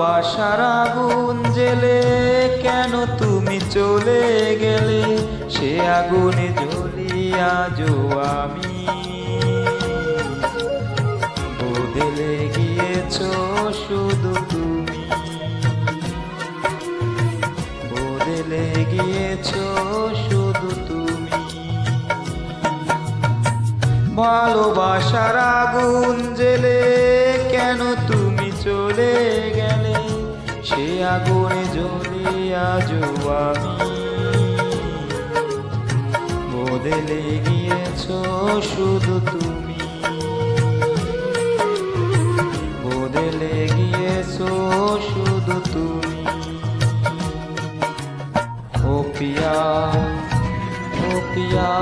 ভালোবাসার আগুন জেলে কেন তুমি চলে গেলে, সে আগুনে জ্বলিয়া আজও আমি। বদলে গিয়েছো শুধু তুমি, বদলে গিয়েছো শুধু তুমি। ভালোবাসার আগুন জেলে কেন তুমি চলে গেলে, সে আগুনে জ্বলিয়া আজও আমি। বদলে গিয়েছো শুধু তুমি, বদলে গিয়েছো শুধু তুমি। ও পিয়া, ও পিয়া,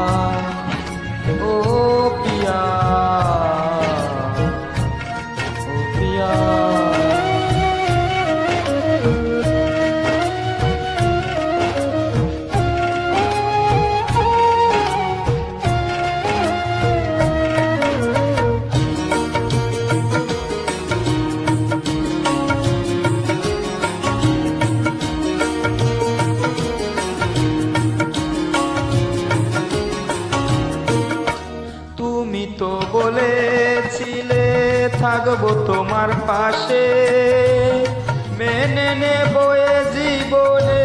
ও পিয়া, ও পিয়া। তুমি তো বলেছিলে থাকবো তোমার পাশে, মেনে নেব এ জীবনে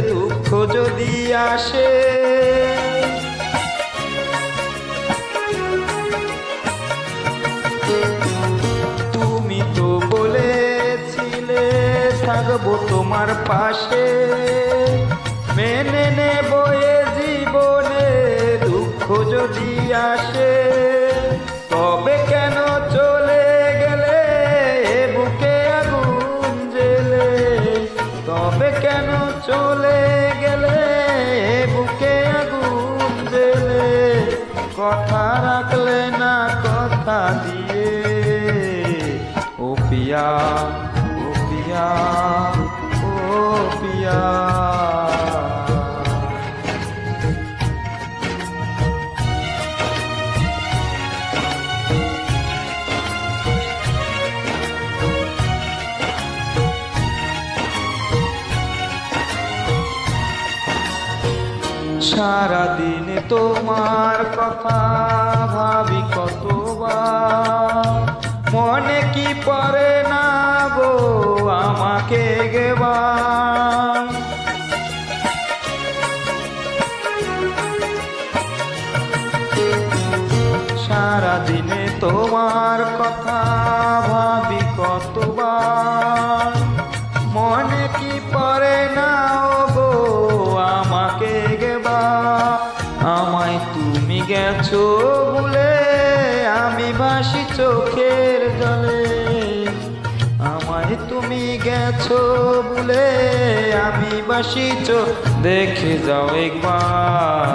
দুঃখ যদি আসে। তুমি তো বলেছিলে থাকবো তোমার পাশে, মেনে নেব এ জীবনে দুঃখ যদি আসে। তবে কেন চলে গেলে বুকে আগুন জেলে, তবে কেন চলে গেলে বুকে আগুন জেলে। কথা রাখলে না কথা দিয়ে, ও পিয়া, ও পিয়া, ও পিয়া। সারাদিন তোমার কথা ভাবি কতবার, মনে কি পড়ে না গো আমাকে গেবার। সারাদিনে তোমার কথা ভাবি কতবার, মনে কি পড়ে না গো আমাকে গেবার। আমায় তুমি গেছো ভুলে আমি ভাসি চোখের জলে, আমায় তুমি গেছো ভুলে আমি ভাসি চোখ। দেখে যাও একবার